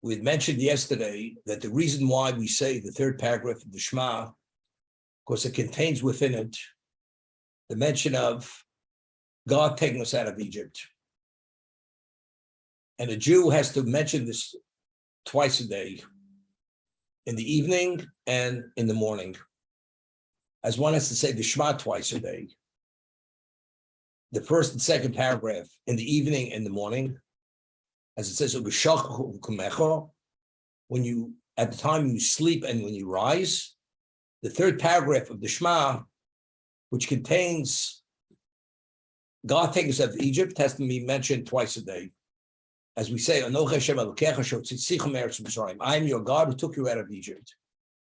We had mentioned yesterday that the reason why we say the third paragraph of the Shema, because it contains within it the mention of God taking us out of Egypt. And a Jew has to mention this twice a day, in the evening and in the morning. As one has to say the Shema twice a day. The first and second paragraph in the evening and the morning, as it says, when you, at the time you sleep and when you rise. The third paragraph of the Shema, which contains God taking us out of Egypt, has to be mentioned twice a day. As we say, I am your God who took you out of Egypt.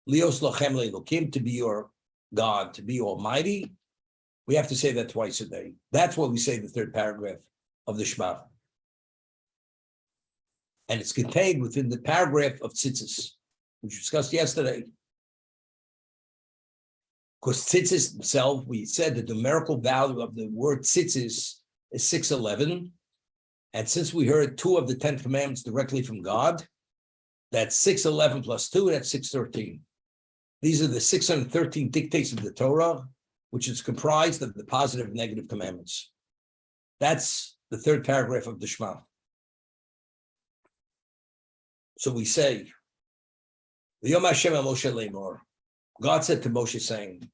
To be your God, to be almighty. We have to say that twice a day. That's what we say the third paragraph of the Shema. And it's contained within the paragraph of tzitzis, which we discussed yesterday. Because tzitzis itself, we said the numerical value of the word tzitzis is 611. And since we heard 2 of the 10 commandments directly from God, that's 611 plus 2, that's 613. These are the 613 dictates of the Torah, which is comprised of the positive and negative commandments. That's the third paragraph of the Shema. So we say, V'yom Hashem el Moshe le'mor. God said to Moshe, saying,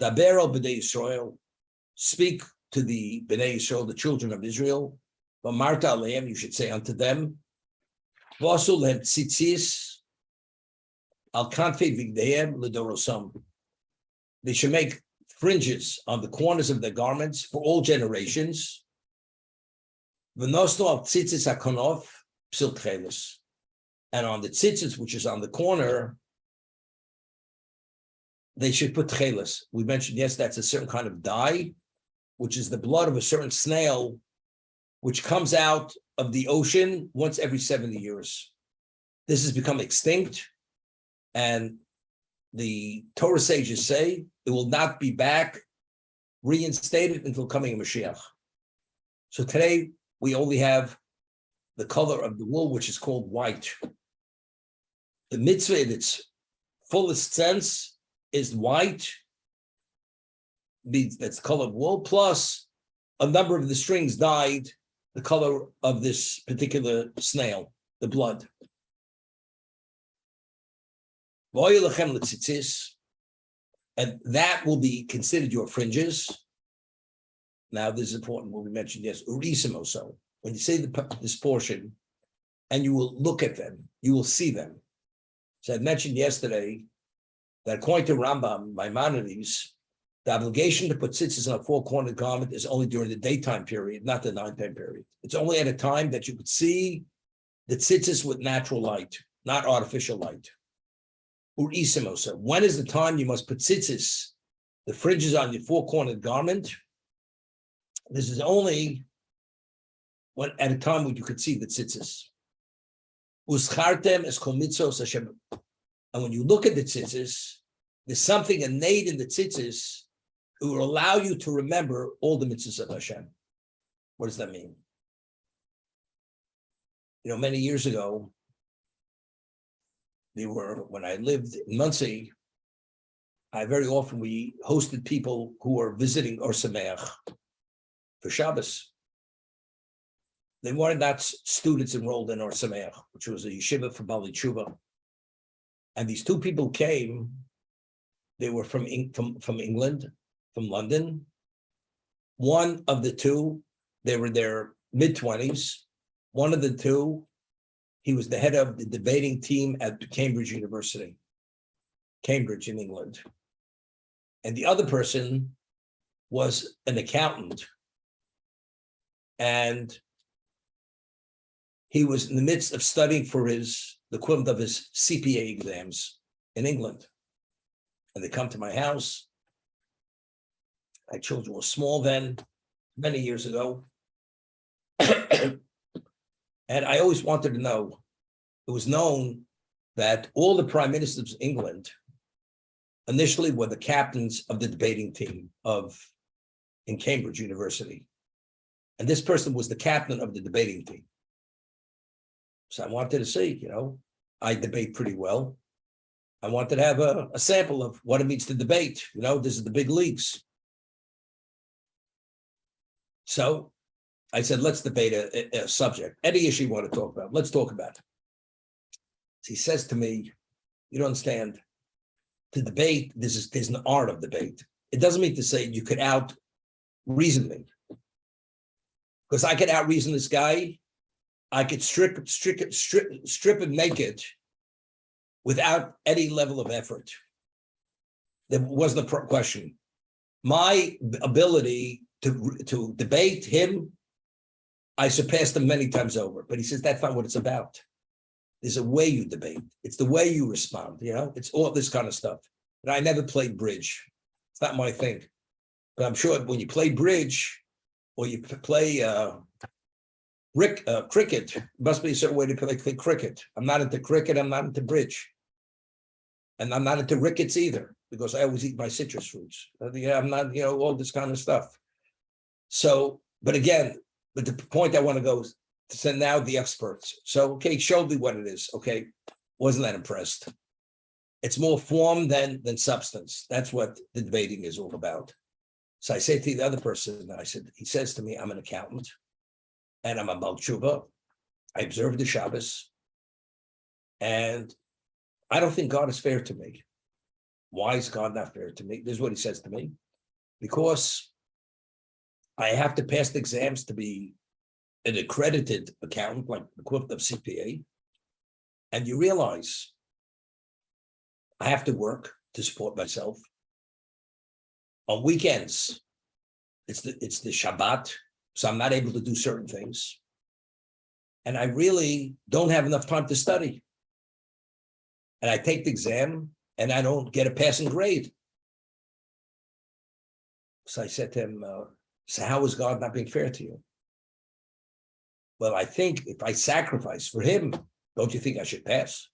Daber al b'nei Yisrael, speak to the b'nei Yisrael, the children of Israel. V'amarta aleim, you should say unto them, V'asu lehem tzitzis al kanfei vigdeihem l'dorosam. They should make fringes on the corners of their garments for all generations. V'nosnu al tzitzis hakonof psil tchelis. And on the tzitzis, which is on the corner, they should put tchelis. We mentioned, yes, that's a certain kind of dye, which is the blood of a certain snail, which comes out of the ocean once every 70 years. This has become extinct, and the Torah sages say it will not be back reinstated until coming of Mashiach. So today, we only have the color of the wool, which is called white. The mitzvah in its fullest sense is white, means that's colored wool, plus a number of the strings dyed the color of this particular snail, the blood. And that will be considered your fringes. Now, this is important, what we mentioned, yes, urisimo. So when you say this portion, and you will look at them, you will see them. So I mentioned yesterday that according to Rambam, Maimonides, the obligation to put tzitzis on a 4-cornered garment is only during the daytime period, not the nighttime period. It's only at a time that you could see the tzitzis with natural light, not artificial light. Urisimo. So when is the time you must put tzitzis, the fringes on your 4-cornered garment? This is only when at a time when you could see the tzitzis. Uschartem es kol mitzvos Hashem. And when you look at the tzitzis, there's something innate in the tzitzis it will allow you to remember all the mitzvahs of Hashem. What does that mean? You know, many years ago, when I lived in Muncie, we hosted people who were visiting Or Sameach for Shabbos. They were not students enrolled in Or Sameach, which was a yeshiva for Bali Tshuva. And these 2 people came. They were from England, from London. One of the 2, they were in their mid-20s. One of the 2, he was the head of the debating team at Cambridge University, Cambridge in England. And the other person was an accountant. And he was in the midst of studying for the equivalent of his CPA exams in England. And they come to my house. My children were small then, many years ago. And I always wanted to know, it was known that all the prime ministers of England initially were the captains of the debating team in Cambridge University. And this person was the captain of the debating team. So I wanted to see, I debate pretty well. I wanted to have a sample of what it means to debate. This is the big leagues. So I said, let's debate a subject, any issue you want to talk about. Let's talk about it. He says to me, you don't understand. To debate, there's an art of debate. It doesn't mean to say you could out reason me. Because I could out reason this guy. I could strip and naked without any level of effort. There wasn't a question. My ability to debate him, I surpassed him many times over. But he says that's not what it's about. There's a way you debate. It's the way you respond. It's all this kind of stuff. And I never played bridge. It's not my thing. But I'm sure when you play bridge or you play cricket, it must be a certain way to play cricket. I'm not into cricket. I'm not into bridge. And I'm not into rickets either, because I always eat my citrus fruits. I'm not, all this kind of stuff. So, but the point I want to go is to send now the experts. So, okay, show me what it is. Okay, wasn't that impressed? It's more form than substance. That's what the debating is all about. So I say to the other person, he says to me, I'm an accountant and I'm a Baal Tshuva. I observe the Shabbos and I don't think God is fair to me. Why is God not fair to me? This is what he says to me. Because I have to pass the exams to be an accredited accountant, like the equivalent of CPA. And you realize I have to work to support myself. On weekends, it's the Shabbat, so I'm not able to do certain things. And I really don't have enough time to study. And I take the exam and I don't get a passing grade. So I said to him, so how is God not being fair to you? Well, I think if I sacrifice for him, don't you think I should pass?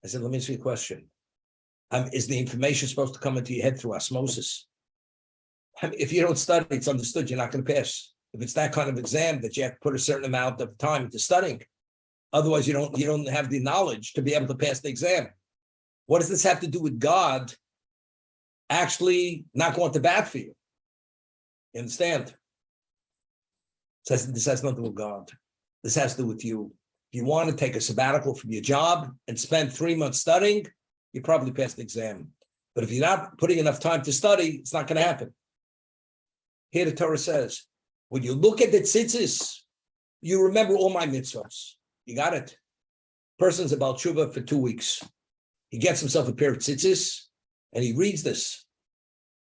I said, let me ask you a question. Is the information supposed to come into your head through osmosis? If you don't study, it's understood you're not going to pass. If it's that kind of exam that you have to put a certain amount of time into studying, otherwise you don't have the knowledge to be able to pass the exam. What does this have to do with God actually not going to bat for you? You understand? This has nothing to do with God. This has to do with you. If you want to take a sabbatical from your job and spend 3 months studying, you probably pass the exam. But if you're not putting enough time to study, it's not going to happen. Here the Torah says, when you look at the tzitzis, you remember all my mitzvahs. You got it. Person's about tshuva for 2 weeks. He gets himself a pair of tzitzis and he reads this.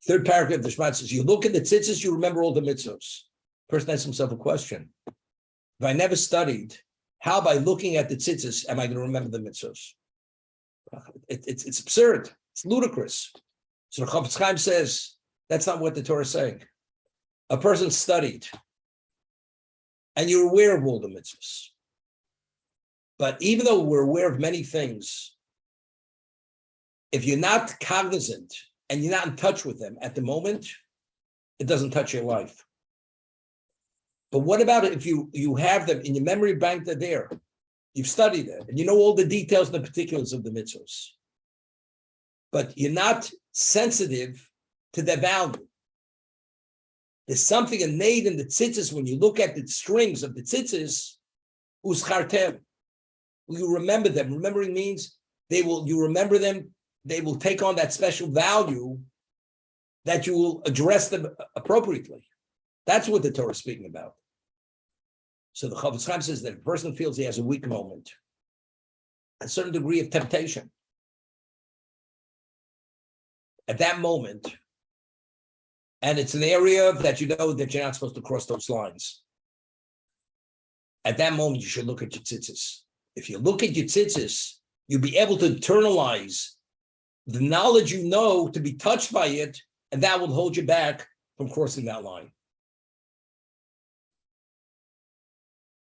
Third paragraph of the Shema says, you look at the tzitzis, you remember all the mitzvahs. Person asks himself a question. If I never studied, how by looking at the tzitzis am I going to remember the mitzvahs? It's absurd. It's ludicrous. So the Chafetz Chaim says, that's not what the Torah is saying. A person studied and you're aware of all the mitzvahs. But even though we're aware of many things, if you're not cognizant and you're not in touch with them at the moment, it doesn't touch your life. But what about if you have them in your memory bank? They're there. You've studied them and you know all the details and the particulars of the mitzvahs. But you're not sensitive to their value. There's something innate in the tzitzis when you look at the strings of the tzitzis, uschartem. You remember them. Remembering means you remember them, they will take on that special value that you will address them appropriately. That's what the Torah is speaking about. So the Chafetz Chaim says that if a person feels he has a weak moment, a certain degree of temptation, at that moment, and it's an area that you know that you're not supposed to cross those lines. At that moment, you should look at your tzitzis. If you look at your tzitzis, you'll be able to internalize the knowledge you know to be touched by it, and that will hold you back from crossing that line.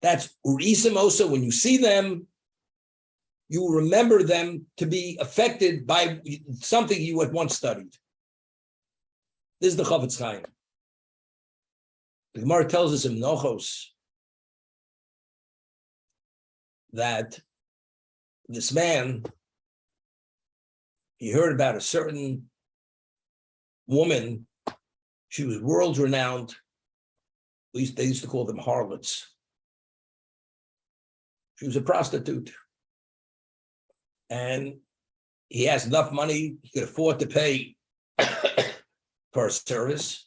That's urisim also. When you see them, you will remember them to be affected by something you had once studied. This is the Chafetz Chaim. The Gemara tells us in Nochos that this man, he heard about a certain woman. She was world renowned. They used to call them harlots. She was a prostitute. And he has enough money, he could afford to pay for her service.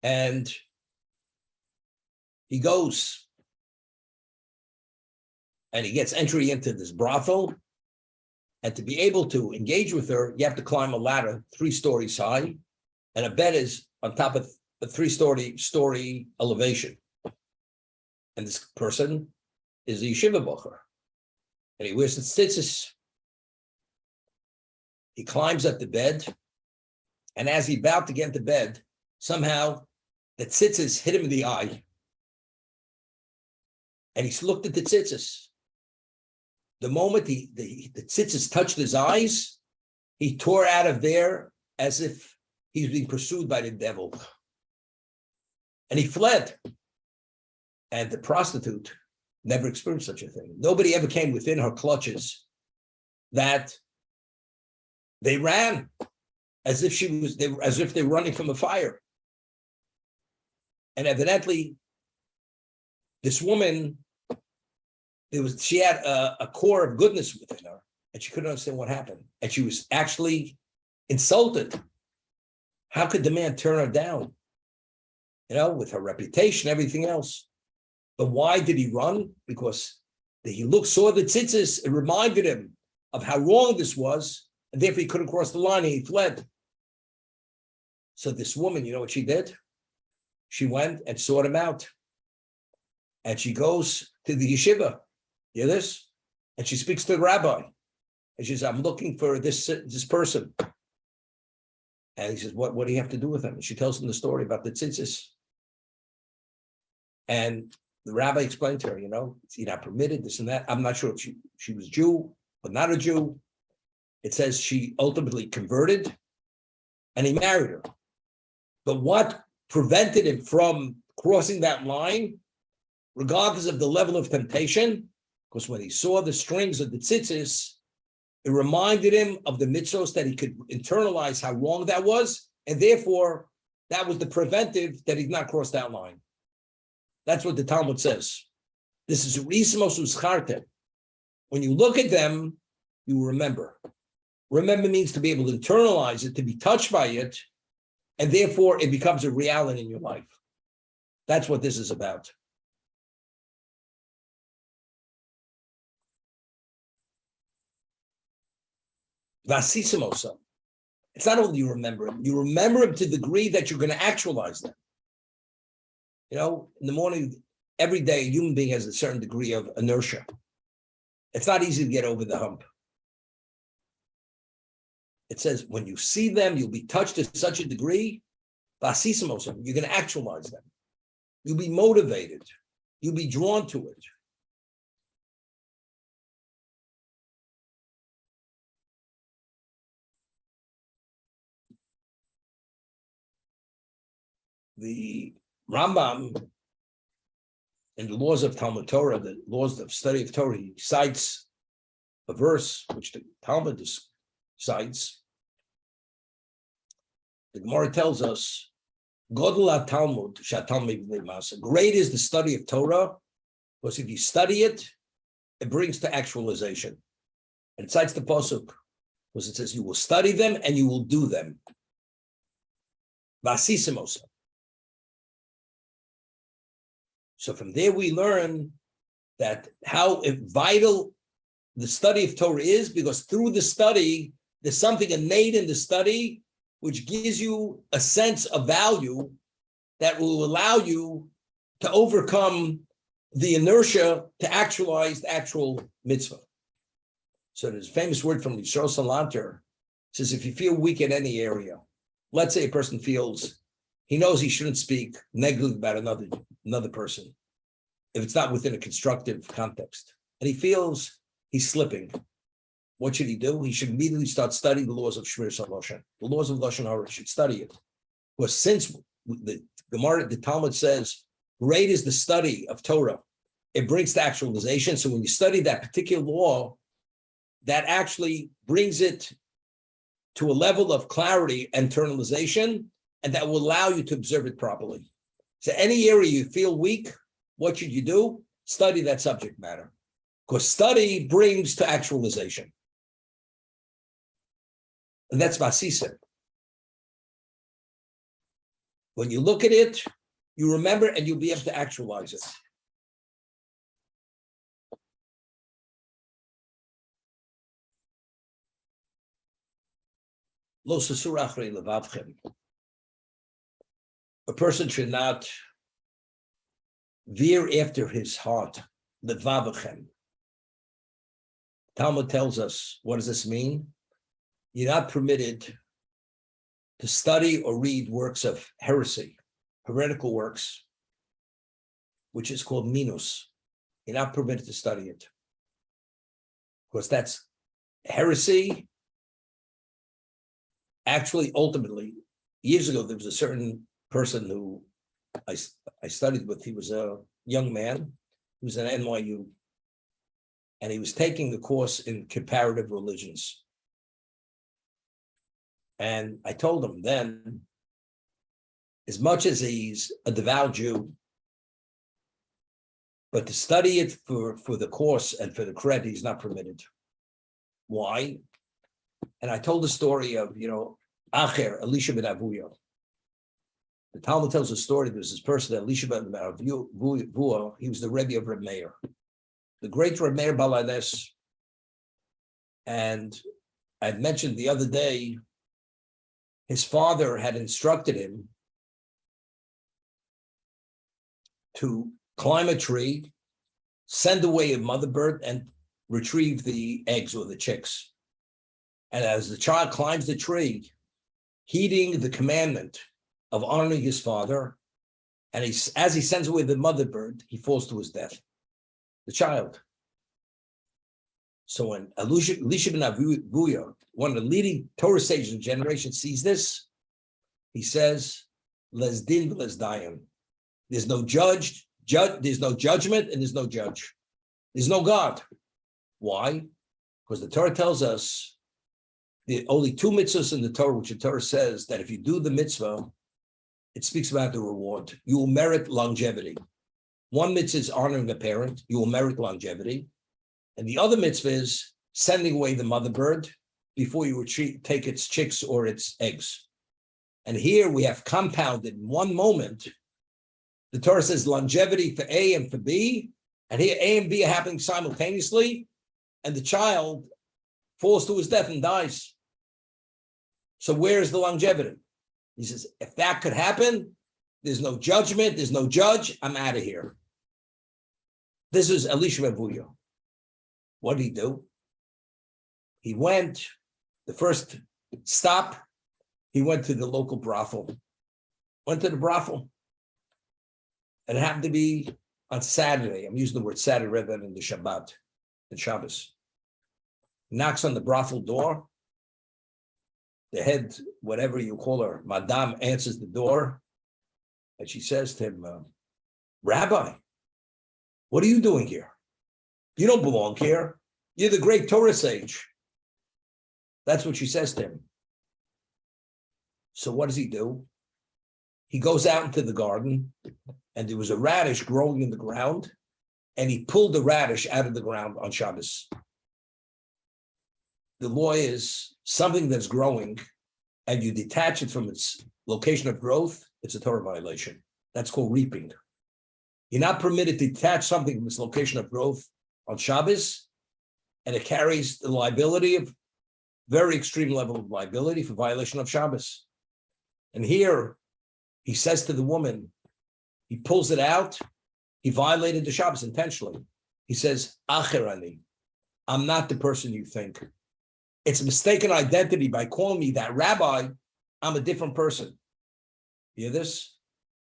And he goes and he gets entry into this brothel. And to be able to engage with her, you have to climb a ladder 3 stories high, and a bed is on top of a 3-story elevation. And this person is a yeshiva bocher, and he wears the tzitzis. He climbs up the bed, and as he's about to get into bed, somehow the tzitzis hit him in the eye. And he looked at the tzitzis. The moment the tzitzis touched his eyes, he tore out of there as if he was being pursued by the devil. And he fled. And the prostitute never experienced such a thing. Nobody ever came within her clutches. That they ran as if they were running from a fire. And evidently, this woman, she had a core of goodness within her, and she couldn't understand what happened. And she was actually insulted. How could the man turn her down? With her reputation, everything else. But why did he run? Because saw the tzitzis, it reminded him of how wrong this was, and therefore he couldn't cross the line, and he fled. So this woman, you know what she did? She went and sought him out. And she goes to the yeshiva. You hear this? And she speaks to the rabbi. And she says, I'm looking for this person. And he says, what do you have to do with him? And she tells him the story about the tzitzis. And the rabbi explained to her, you're not permitted, this and that. I'm not sure if she was Jew, but not a Jew. It says she ultimately converted and he married her. But what prevented him from crossing that line, regardless of the level of temptation, because when he saw the strings of the tzitzis, it reminded him of the mitzvos that he could internalize how wrong that was, and therefore that was the preventive that he did not cross that line. That's what the Talmud says. This is Urismos Uscharte. When you look at them, you remember. Remember means to be able to internalize it, to be touched by it, and therefore it becomes a reality in your life. That's what this is about. Vasisimosa. It's not only you remember him to the degree that you're going to actualize them. In the morning, every day, a human being has a certain degree of inertia. It's not easy to get over the hump. It says, when you see them, you'll be touched to such a degree, vasisimosa, you're going to actualize them. You'll be motivated. You'll be drawn to it. The Rambam, in the laws of Talmud Torah, the laws of study of Torah, he cites a verse which the Talmud cites. The Gemara tells us, Godel Talmud, great is the study of Torah, because if you study it, it brings to actualization. And it cites the pasuk, because it says, you will study them and you will do them. Vasisimosa. So from there we learn that how vital the study of Torah is, because through the study, there's something innate in the study which gives you a sense of value that will allow you to overcome the inertia to actualize the actual mitzvah. So there's a famous word from Yisrael Salanter. It says, if you feel weak in any area, let's say a person feels he knows he shouldn't speak negatively about another person, if it's not within a constructive context, and he feels he's slipping, what should he do? He should immediately start studying the laws of Shmir Lashon. The laws of Lashon Hara, should study it. Because since the Gemara, the Talmud says, Great is the study of Torah. It brings to actualization. So when you study that particular law, that actually brings it to a level of clarity and internalization, and that will allow you to observe it properly. So any area you feel weak, what should you do? Study that subject matter. Because study brings to actualization. And that's Masisa. When you look at it, you remember and you'll be able to actualize it. Lo sasur achrei levavchem. A person should not veer after his heart. Levavchem. Talmud tells us, what does this mean? You're not permitted to study or read works of heresy, heretical works, which is called minus. You're not permitted to study it. Because that's heresy. Actually, ultimately, years ago, there was a certain person who I studied with. He was a young man. He was at NYU. And he was taking the course in comparative religions. And I told him then, as much as he's a devout Jew, but to study it for the course and for the credit, he's not permitted. Why? And I told the story of, Acher, Elisha ben Avuya. The Talmud tells a story. There's this person, Elisha ben Avuya. He was the Rebbe of Reb Meir, the great Reb Meir Balades. And I mentioned the other day, his father had instructed him to climb a tree, send away a mother bird, and retrieve the eggs or the chicks. And as the child climbs the tree, heeding the commandment of honoring his father, and as he sends away the mother bird, he falls to his death. The child. So when Elisha ben Avuya, one of the leading Torah sages of the generation, sees this, he says, "Les din v'les dayan." There's no there's no judgment, and there's no judge. There's no God. Why? Because the Torah tells us the only two mitzvahs in the Torah, which the Torah says that if you do the mitzvah, it speaks about the reward. You will merit longevity. One mitzvah is honoring a parent. You will merit longevity. And the other mitzvah is sending away the mother bird before you take its chicks or its eggs. And here we have compounded in one moment. The Torah says longevity for A and for B. And here A and B are happening simultaneously. And the child falls to his death and dies. So where is the longevity? He says, if that could happen, there's no judgment, there's no judge, I'm out of here. This is Elisha ben Avuya. What did he do? He went, the first stop, he went to the local brothel. Went to the brothel. And it happened to be on Saturday. I'm using the word Saturday rather than the Shabbat, the Shabbos. Knocks on the brothel door. The head, whatever you call her, Madame, answers the door. And she says to him, Rabbi, what are you doing here? You don't belong here. You're the great Torah sage. That's what she says to him. So what does he do? He goes out into the garden, and there was a radish growing in the ground, and he pulled the radish out of the ground on Shabbos. The law is something that's growing, and you detach it from its location of growth, it's a Torah violation. That's called reaping. You're not permitted to detach something from its location of growth on Shabbos, and it carries the liability of very extreme level of liability for violation of Shabbos. And here, he says to the woman, he pulls it out, he violated the Shabbos intentionally. He says, Acherani, I'm not the person you think. It's a mistaken identity by calling me that rabbi, I'm a different person. You hear this?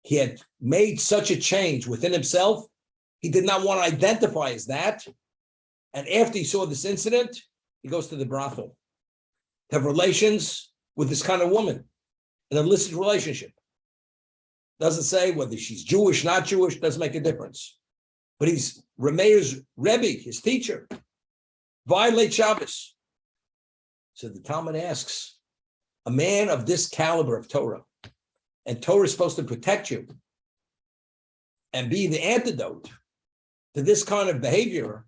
He had made such a change within himself, he did not want to identify as that. And after he saw this incident, he goes to the brothel to have relations with this kind of woman, an illicit relationship. Doesn't say whether she's Jewish, not Jewish, doesn't make a difference. But he's Rameir's Rebbe, his teacher, violate Shabbos. So the Talmud asks, a man of this caliber of Torah, and Torah is supposed to protect you and be the antidote to this kind of behavior,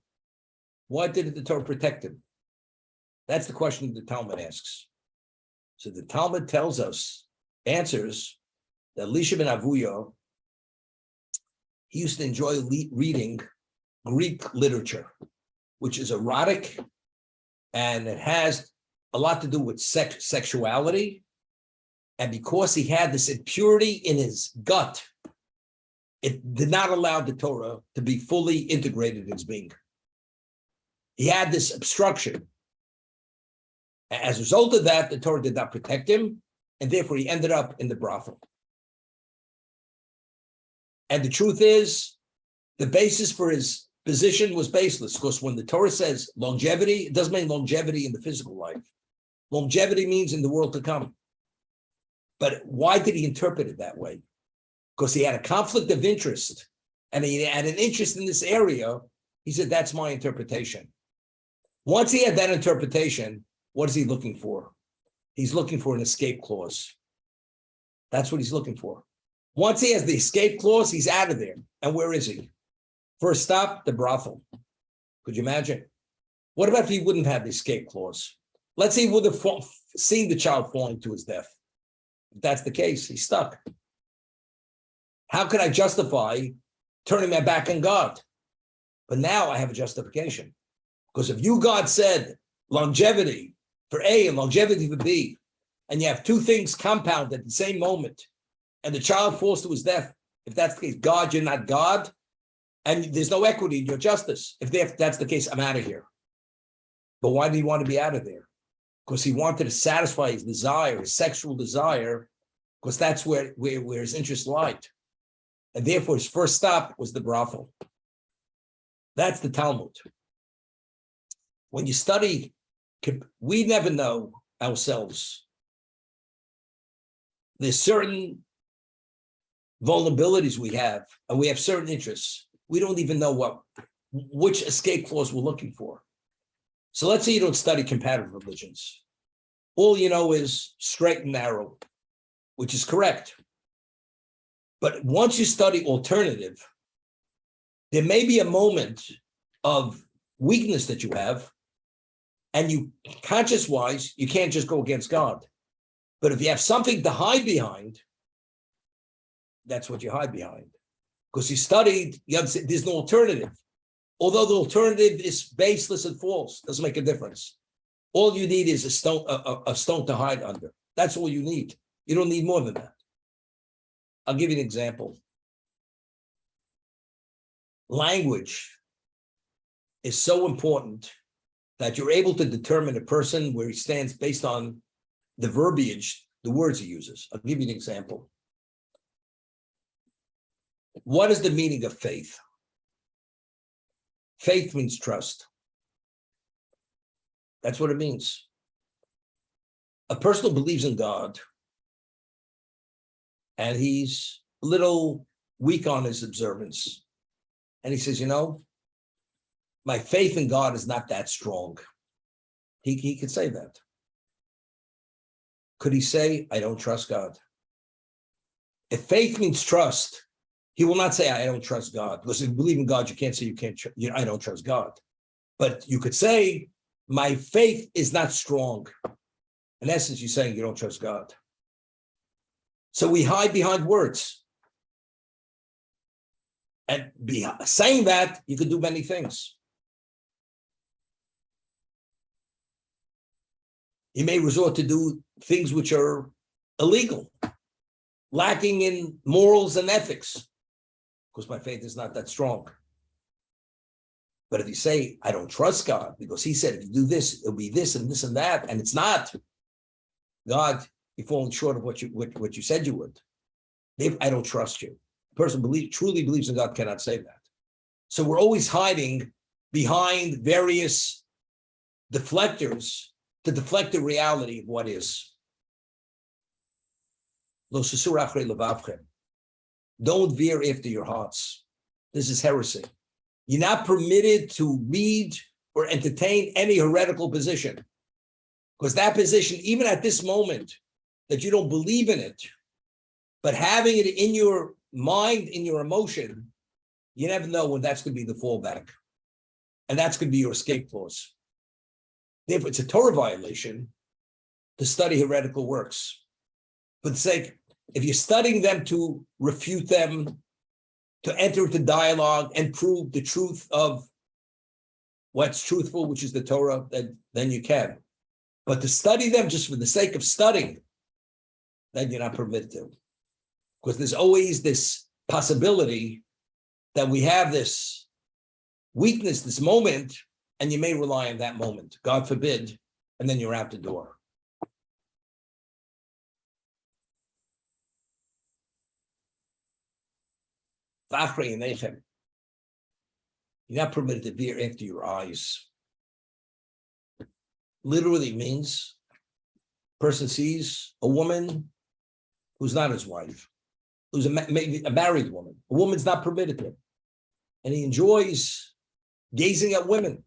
why didn't the Torah protect him? That's the question the Talmud asks. So the Talmud tells us, answers, that Elisha ben Avuya, he used to enjoy reading Greek literature, which is erotic, and it has a lot to do with sexuality. And because he had this impurity in his gut, it did not allow the Torah to be fully integrated in his being. He had this obstruction. As a result of that, the Torah did not protect him, and therefore he ended up in the brothel. And the truth is, the basis for his position was baseless, because when the Torah says longevity, it doesn't mean longevity in the physical life. Longevity means in the world to come. But why did he interpret it that way? Because he had a conflict of interest, and he had an interest in this area. He said, that's my interpretation. Once he had that interpretation, what is he looking for? He's looking for an escape clause. That's what he's looking for. Once he has the escape clause, he's out of there. And where is he? First stop, the brothel. Could you imagine? What about if he wouldn't have the escape clause? Let's say he would have seen the child falling to his death. If that's the case, he's stuck. How could I justify turning my back on God? But now I have a justification. Because if you, God, said longevity for A and longevity for B, and you have two things compounded at the same moment, and the child falls to his death, if that's the case, God, you're not God, and there's no equity in your justice. If that's the case, I'm out of here. But why did he want to be out of there? Because he wanted to satisfy his desire, his sexual desire, because that's where his interest lied. And therefore, his first stop was the brothel. That's the Talmud. When you study, we never know ourselves. There's certain vulnerabilities we have, and we have certain interests. We don't even know which escape clause we're looking for. So let's say you don't study comparative religions. All you know is straight and narrow, which is correct. But once you study alternative, there may be a moment of weakness that you have, and you, conscious-wise, you can't just go against God. But if you have something to hide behind, that's what you hide behind. Because you studied, there's no alternative. Although the alternative is baseless and false, doesn't make a difference. All you need is a stone to hide under. That's all you need. You don't need more than that. I'll give you an example. Language is so important that you're able to determine a person where he stands based on the verbiage, the words he uses. I'll give you an example. What is the meaning of faith? Faith means trust. That's what it means. A person who believes in God, and he's a little weak on his observance, and he says, my faith in God is not that strong. He could say that. Could he say, I don't trust God? If faith means trust, he will not say, I don't trust God. Because if you believe in God, you can't say I don't trust God. But you could say, my faith is not strong. In essence, you're saying you don't trust God. So we hide behind words. And saying that, you could do many things. You may resort to do things which are illegal, lacking in morals and ethics, because my faith is not that strong. But if you say, I don't trust God, because he said, if you do this, it'll be this and this and that, and it's not, God, you're falling short of what you said you would. I don't trust you. A person truly believes in God cannot say that. So we're always hiding behind various deflectors to deflect the reality of what is. Don't veer after your hearts. This is heresy. You're not permitted to read or entertain any heretical position. Because that position, even at this moment, that you don't believe in it, but having it in your mind, in your emotion, you never know when that's going to be the fallback. And that's going to be your escape clause. Therefore, it's a Torah violation to study heretical works. For the sake, if you're studying them to refute them, to enter into dialogue and prove the truth of what's truthful, which is the Torah, then you can. But to study them just for the sake of studying, then you're not permitted to. Because there's always this possibility that we have this weakness, this moment, and you may rely on that moment, God forbid, and then you're out the door. You're not permitted to veer after your eyes. Literally means person sees a woman who's not his wife, who's maybe a married woman. A woman's not permitted to. And he enjoys gazing at women.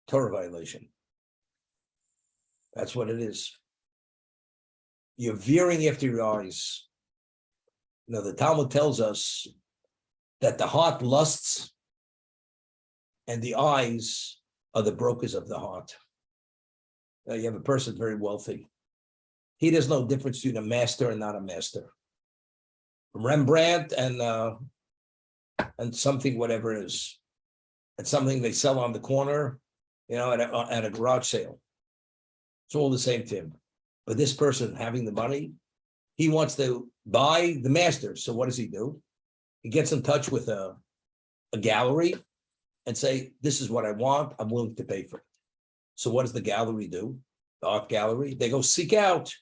Torah violation. That's what it is. You're veering after your eyes. You know, the Talmud tells us that the heart lusts and the eyes are the brokers of the heart. Now you have a person very wealthy. He does no difference between a master and not a master. Rembrandt and something, whatever it is. It's something they sell on the corner, you know, at a garage sale. It's all the same to him. But this person having the money, he wants to buy the master. So what does he do? He gets in touch with a gallery and say, this is what I want. I'm willing to pay for it. So what does the gallery do? The art gallery, they go seek out,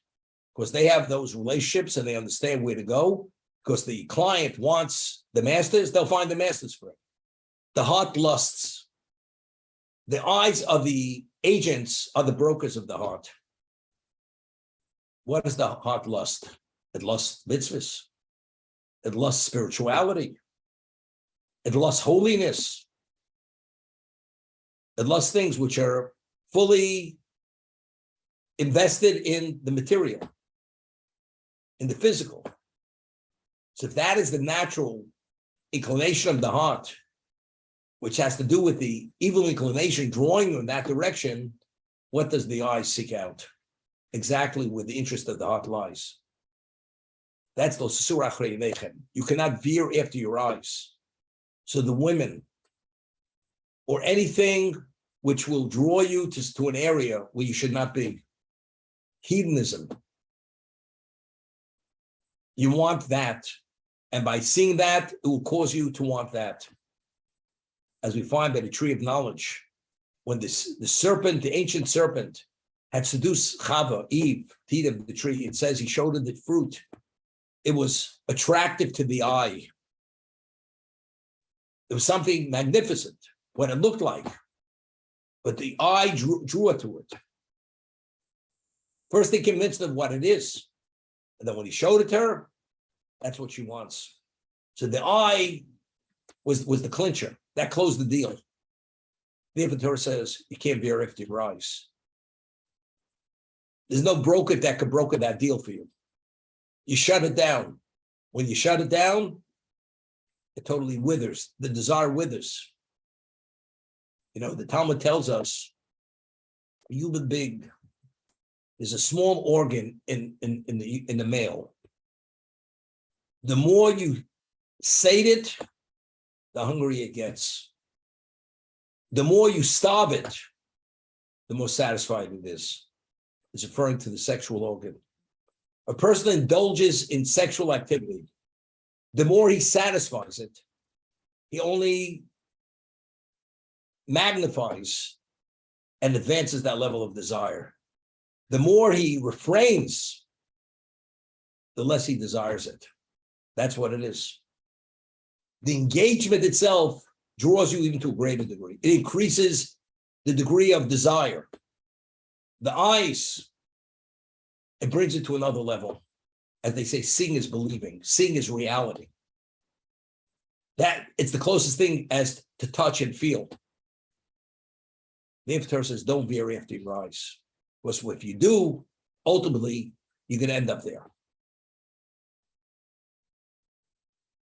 because they have those relationships and they understand where to go, because the client wants the masters, they'll find the masters for it. The heart lusts. The eyes of the agents are the brokers of the heart. What does the heart lust? It lusts mitzvahs. It lusts spirituality. It lusts holiness. It lusts things which are fully invested in the material, in the physical. So if that is the natural inclination of the heart, which has to do with the evil inclination drawing you in that direction, what does the eye seek out? Exactly where the interest of the heart lies. That's those surah achrei. You cannot veer after your eyes. So the women, or anything which will draw you to an area where you should not be. Hedonism. You want that. And by seeing that, it will cause you to want that. As we find by the tree of knowledge, when the serpent, the ancient serpent, had seduced Chava, Eve, to eat of the tree, it says he showed her the fruit. It was attractive to the eye. It was something magnificent, what it looked like. But the eye drew her to it. First, they convinced her of what it is. And then when he showed it to her, that's what she wants. So the eye was the clincher. That closed the deal. The Torah says you can't veer after your eyes. There's no broker that could broker that deal for you. You shut it down. When you shut it down, it totally withers. The desire withers. You know, the Talmud tells us a human being is a small organ in the male. The more you sate it, the hungrier it gets. The more you starve it, the more satisfied it is. It's referring to the sexual organ. A person indulges in sexual activity. The more he satisfies it, he only magnifies and advances that level of desire. The more he refrains, the less he desires it. That's what it is. The engagement itself draws you even to a greater degree. It increases the degree of desire. The eyes, it brings it to another level. as they say, seeing is believing, seeing is reality. That it's the closest thing as to touch and feel. The Torah says, don't veer after you rise. Because if you do, ultimately, you're going to end up there.